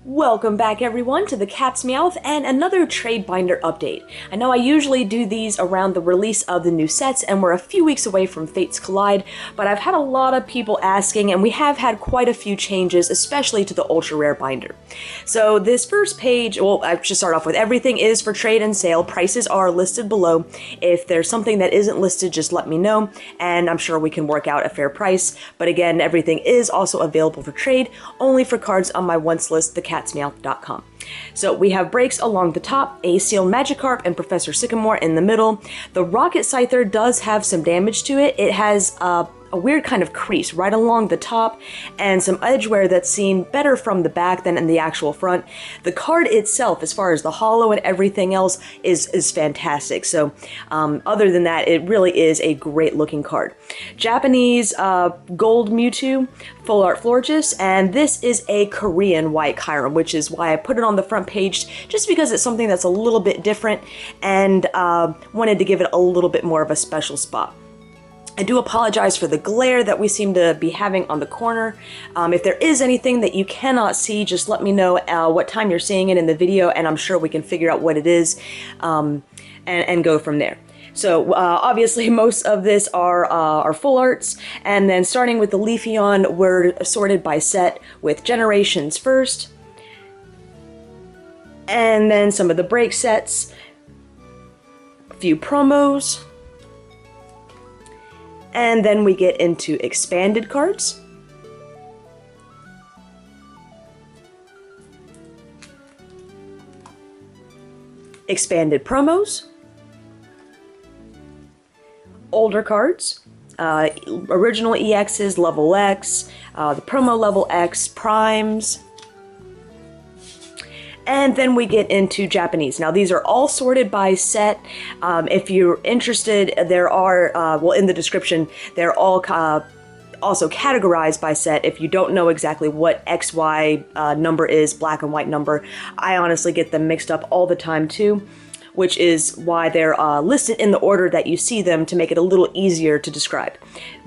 Welcome back everyone to the Cat's Meowth and another trade binder update. I know I usually do these around the release of the new sets and we're a few weeks away from Fates Collide, but I've had a lot of people asking and we have had quite a few changes, especially to the ultra rare binder. So this first page, well, I should start off with everything is for trade and sale. Prices are listed below. If there's something that isn't listed, just let me know and I'm sure we can work out a fair price. But again, everything is also available for trade, only for cards on my once list, TheCatsMeowth.com. So we have breaks along the top, a sealed Magikarp and Professor Sycamore in the middle. The Rocket Scyther does have some damage to it. It has a weird kind of crease right along the top and some edge wear that's seen better from the back than in the actual front. The card itself, as far as the holo and everything else, is fantastic. So other than that, it really is a great looking card. Japanese Gold Mewtwo, Full Art Florges, and this is a Korean white Kyurem, which is why I put it on the front page, just because it's something that's a little bit different and wanted to give it a little bit more of a special spot. I do apologize for the glare that we seem to be having on the corner. If there is anything that you cannot see, just let me know what time you're seeing it in the video, and I'm sure we can figure out what it is and go from there. So obviously most of this are full arts, and then starting with the Leafeon, we're sorted by set with generations first, and then some of the break sets, a few promos, and then we get into expanded cards. Expanded promos. Older cards. Original EXs, level X. The promo level X, primes. And then we get into Japanese. Now these are all sorted by set. If you're interested, there are, well, in the description, they're all also categorized by set. If you don't know exactly what XY number is, black and white number, I honestly get them mixed up all the time too, which is why they're listed in the order that you see them to make it a little easier to describe.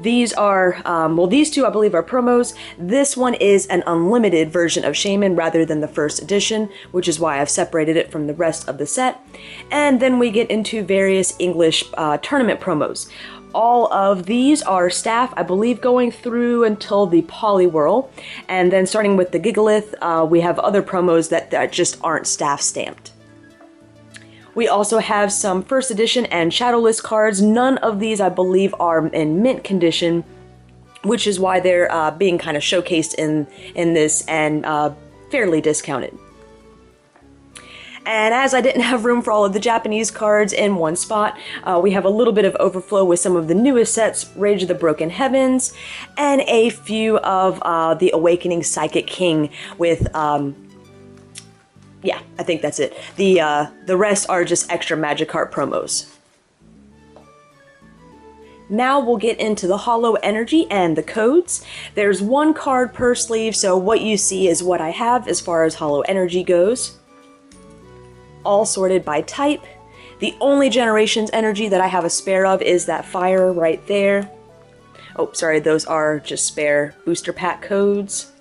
These are, well, these two I believe are promos. This one is an unlimited version of Shaman rather than the first edition, which is why I've separated it from the rest of the set. And then we get into various English tournament promos. All of these are staff, I believe, going through until the Poliwhirl. And then starting with the Gigalith, we have other promos that just aren't staff stamped. We also have some first edition and shadowless cards. None of these, I believe, are in mint condition, which is why they're being kind of showcased in this and fairly discounted. And as I didn't have room for all of the Japanese cards in one spot, we have a little bit of overflow with some of the newest sets, Rage of the Broken Heavens, and a few of the Awakening Psychic King with yeah, I think that's it. The rest are just extra Magikarp promos. Now we'll get into the Holo Energy and the codes. There's one card per sleeve, so what you see is what I have as far as Holo Energy goes. All sorted by type. The only Generations energy that I have a spare of is that fire right there. Oh, sorry, those are just spare booster pack codes.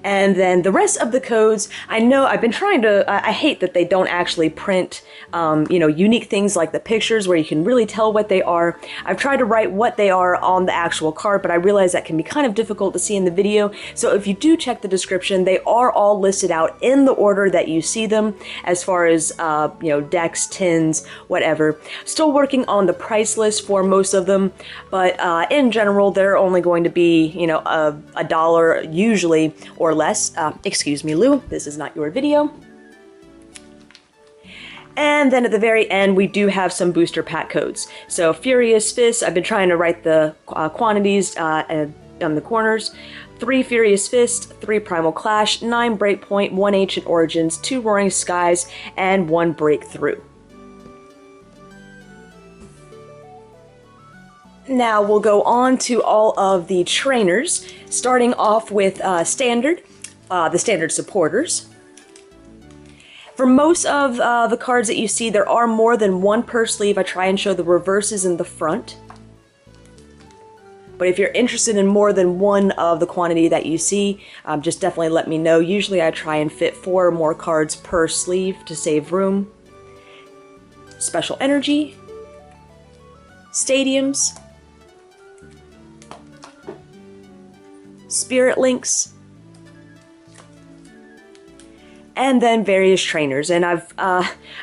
And then the rest of the codes, I know I've been trying to, I hate that they don't actually print, you know, unique things like the pictures where you can really tell what they are. I've tried to write what they are on the actual card, but I realize that can be kind of difficult to see in the video. So if you do check the description, they are all listed out in the order that you see them as far as, you know, decks, tins, whatever. Still working on the price list for most of them, but in general, they're only going to be, you know, $1 usually or less. Excuse me, Lou, this is not your video. And then at the very end, we do have some booster pack codes. So Furious Fist, I've been trying to write the quantities on the corners. 3 Furious Fist, 3 Primal Clash, 9 Breakpoint, 1 Ancient Origins, 2 Roaring Skies, and 1 Breakthrough. Now we'll go on to all of the trainers, starting off with Standard, the Standard supporters. For most of the cards that you see, there are more than one per sleeve. I try and show the reverses in the front. But if you're interested in more than one of the quantity that you see, just definitely let me know. Usually I try and fit 4 more cards per sleeve to save room. Special Energy, Stadiums, Spirit Links, and then various trainers. And I've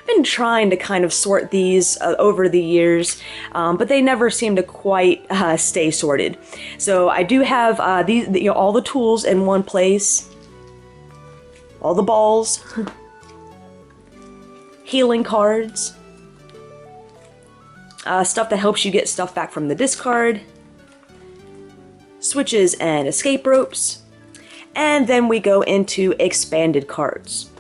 been trying to kind of sort these over the years, but they never seem to quite stay sorted. So I do have all the tools in one place, all the balls, healing cards, stuff that helps you get stuff back from the discard, switches and escape ropes, and then we go into expanded cards.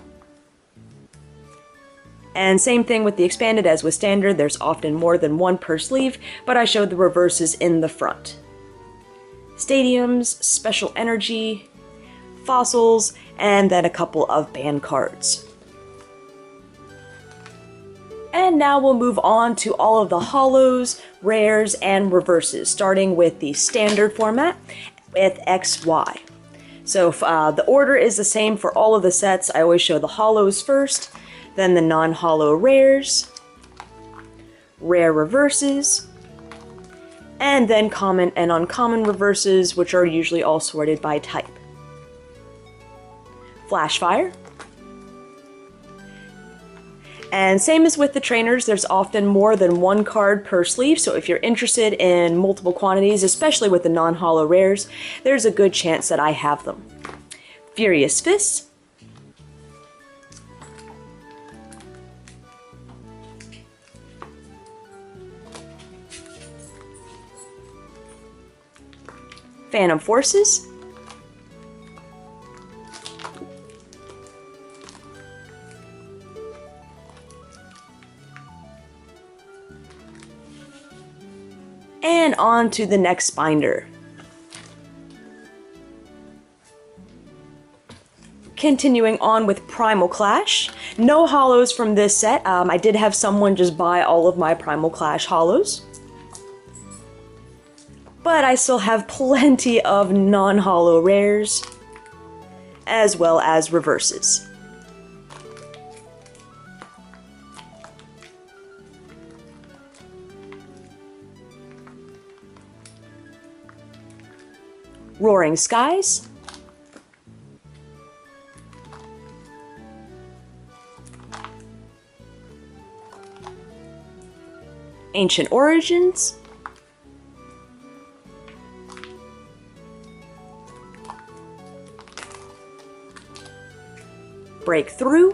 And same thing with the expanded as with standard, there's often more than one per sleeve, but I showed the reverses in the front. Stadiums, Special Energy, Fossils, and then a couple of banned cards. And now we'll move on to all of the holos, rares, and reverses, starting with the standard format with XY. So the order is the same for all of the sets. I always show the holos first, then the non-holo rares, rare reverses, and then common and uncommon reverses, which are usually all sorted by type. Flash Fire. And same as with the trainers, there's often more than one card per sleeve, so if you're interested in multiple quantities, especially with the non-holo rares, there's a good chance that I have them. Furious Fist, Phantom Forces, and on to the next binder. Continuing on with Primal Clash. No holos from this set. I did have someone just buy all of my Primal Clash holos. But I still have plenty of non-holo rares, as well as reverses. Roaring Skies, Ancient Origins, Breakthrough,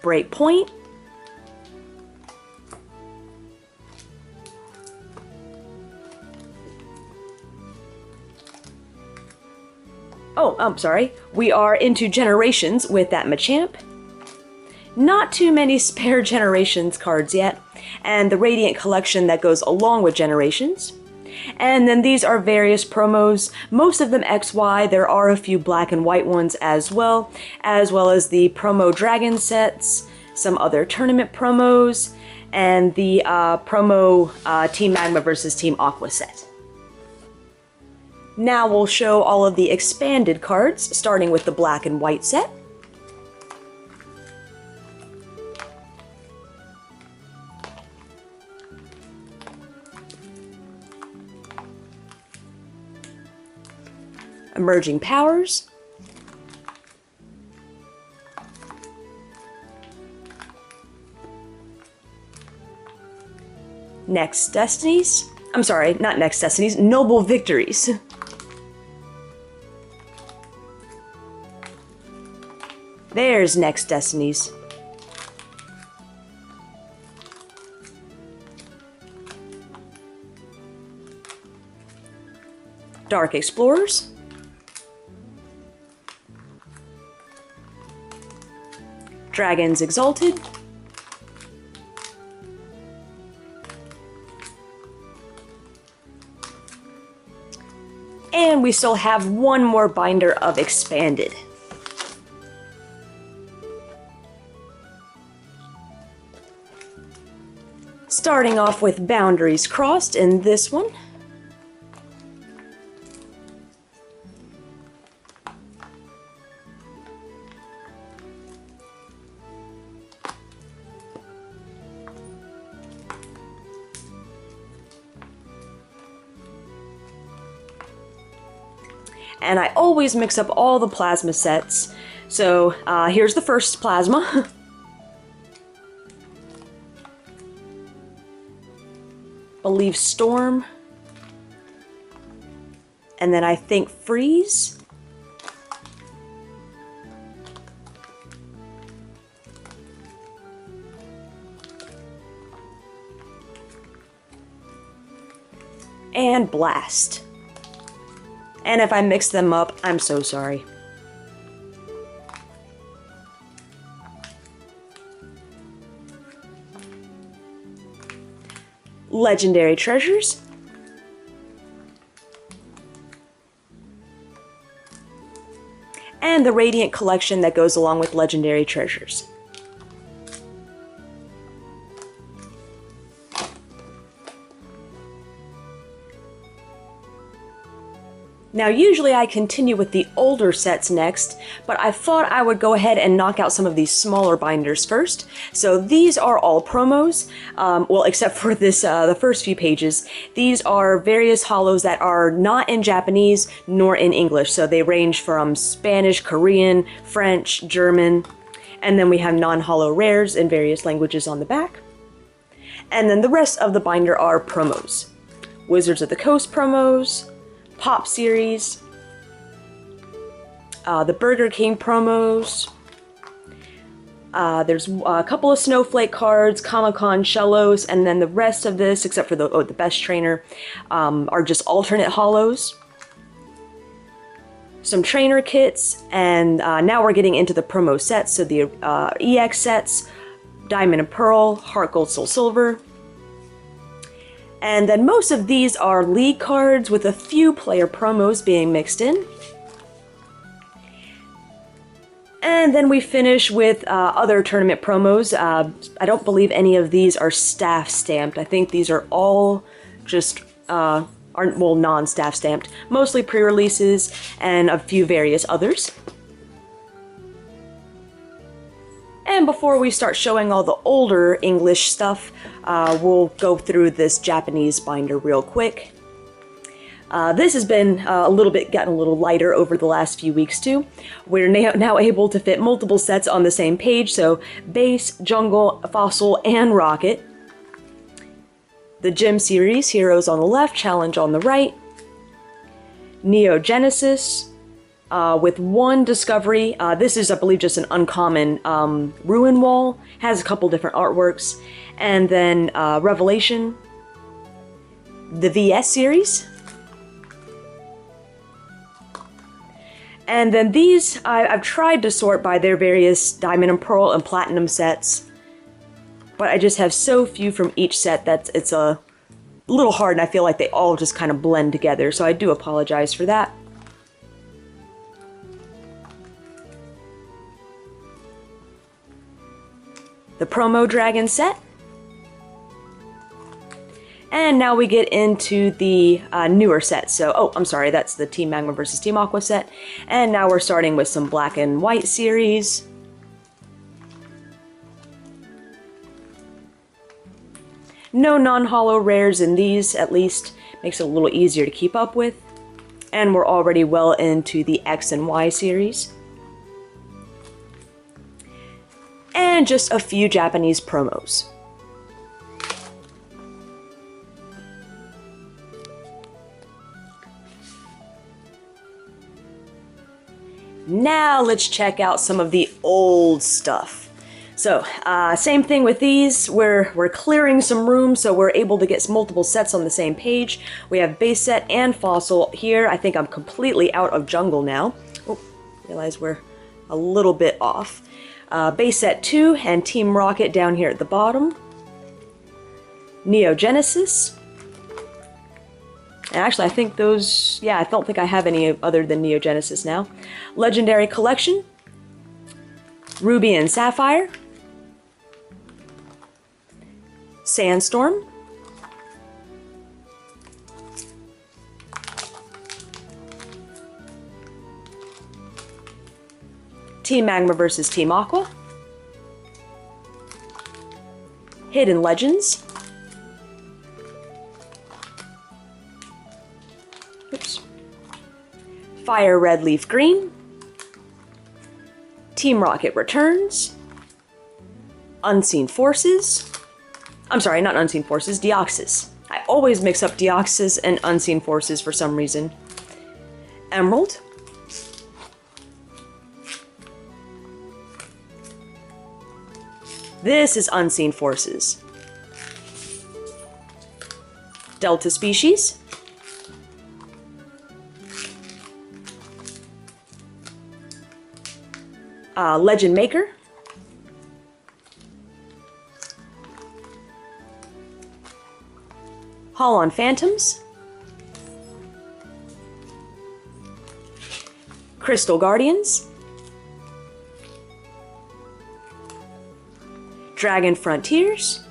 Breakpoint, oh, I'm sorry, we are into Generations with that Machamp. Not too many spare Generations cards yet, and the Radiant collection that goes along with Generations. And then these are various promos, most of them XY, there are a few black and white ones as well as the promo Dragon sets, some other tournament promos, and the promo Team Magma versus Team Aqua set. Now we'll show all of the expanded cards, starting with the black and white set. Emerging Powers, Next Destinies, I'm sorry, not Next Destinies, Noble Victories. There's Next Destinies. Dark Explorers, Dragons Exalted, and And we still have one more binder of Expanded. Starting off with Boundaries Crossed in this one. And I always mix up all the plasma sets. So here's the first plasma. Believe Storm. And then I think Freeze. And Blast. And if I mix them up, I'm so sorry. Legendary Treasures. And the Radiant Collection that goes along with Legendary Treasures. Now usually I continue with the older sets next, but I thought I would go ahead and knock out some of these smaller binders first. So these are all promos, well except for this, the first few pages. These are various holos that are not in Japanese nor in English, so they range from Spanish, Korean, French, German, and then we have non-holo rares in various languages on the back. And then the rest of the binder are promos. Wizards of the Coast promos, Pop series, the Burger King promos, there's a couple of Snowflake cards, Comic-Con Shellos, and then the rest of this, except for the Best Trainer, are just alternate holos. Some trainer kits, and now we're getting into the promo sets, so the EX sets, Diamond and Pearl, Heart Gold, Soul Silver. And then most of these are league cards with a few player promos being mixed in. And then we finish with other tournament promos. I don't believe any of these are staff stamped. I think these are all just, well, non-staff stamped. Mostly pre-releases and a few various others. And before we start showing all the older English stuff, we'll go through this Japanese binder real quick. This has been gotten a little lighter over the last few weeks too. We're now able to fit multiple sets on the same page, so Base, Jungle, Fossil, and Rocket. The Gym series, Heroes on the left, Challenge on the right. Neo Genesis, with one discovery. This is, I believe, just an uncommon Ruin Wall. Has a couple different artworks. And then Revelation. The VS series. And then these, I've tried to sort by their various Diamond and Pearl and Platinum sets. But I just have so few from each set that it's a little hard, and I feel like they all just kind of blend together. So I do apologize for that. The Promo Dragon set. And now we get into the newer set. So, oh, I'm sorry, that's the Team Magma vs. Team Aqua set. And now we're starting with some Black and White series. No non-holo rares in these, at least. Makes it a little easier to keep up with. And we're already well into the X and Y series. And just a few Japanese promos. Now let's check out some of the old stuff. So, same thing with these. We're clearing some room, so we're able to get multiple sets on the same page. We have base set and fossil here. I think I'm completely out of jungle now. Oh, realize we're a little bit off. Base set 2 and Team Rocket down here at the bottom. Neo Genesis. And actually, I think those, yeah, I don't think I have any other than Neogenesis now. Legendary Collection, Ruby and Sapphire, Sandstorm, Team Magma versus Team Aqua, Hidden Legends, oops, Fire Red Leaf Green, Team Rocket Returns, Unseen Forces, I'm sorry, not Unseen Forces, Deoxys. I always mix up Deoxys and Unseen Forces for some reason. Emerald, this is Unseen Forces. Delta Species, Legend Maker, Holon Phantoms, Crystal Guardians, Dragon Frontiers,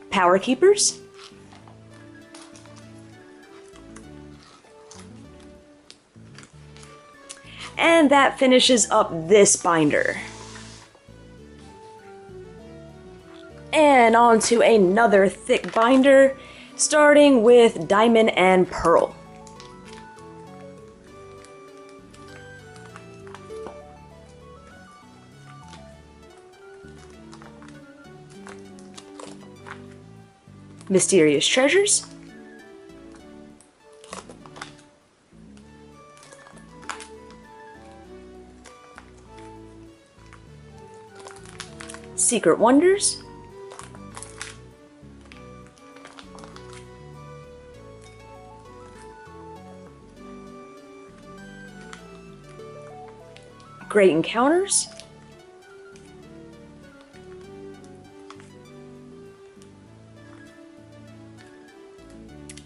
Power Keepers, and that finishes up this binder. And on to another thick binder, starting with Diamond and Pearl. Mysterious Treasures, Secret Wonders, Great Encounters,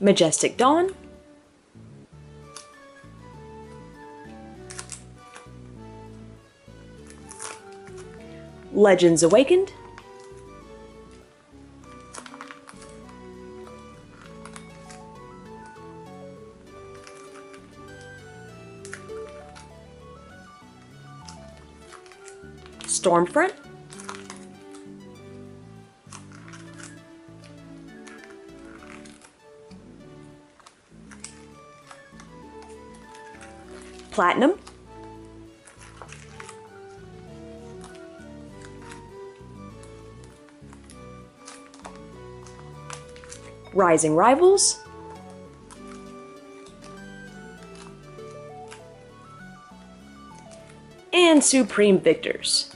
Majestic Dawn, Legends Awakened, Stormfront, Platinum, Rising Rivals, and Supreme Victors.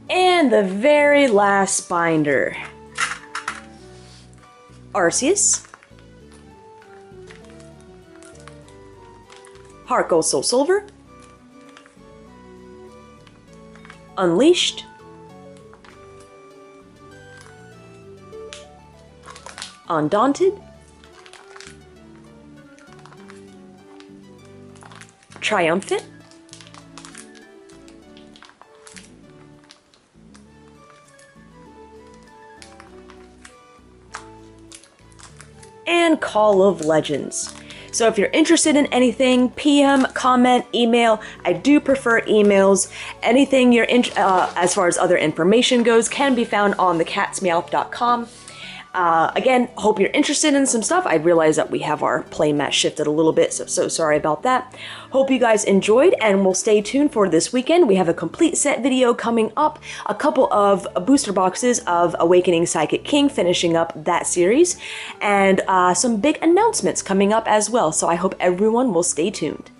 And the very last binder, Arceus, Heart Gold Soul Silver, Unleashed, Undaunted, Triumphant, and Call of Legends. So if you're interested in anything, PM, comment, email. I do prefer emails. Anything you're as far as other information goes can be found on TheCatsMeowth.com. Again, hope you're interested in some stuff. I realize that we have our playmat shifted a little bit, so sorry about that. Hope you guys enjoyed, and we'll stay tuned for this weekend. We have a complete set video coming up, a couple of booster boxes of Awakening Psychic King, finishing up that series, and some big announcements coming up as well, so I hope everyone will stay tuned.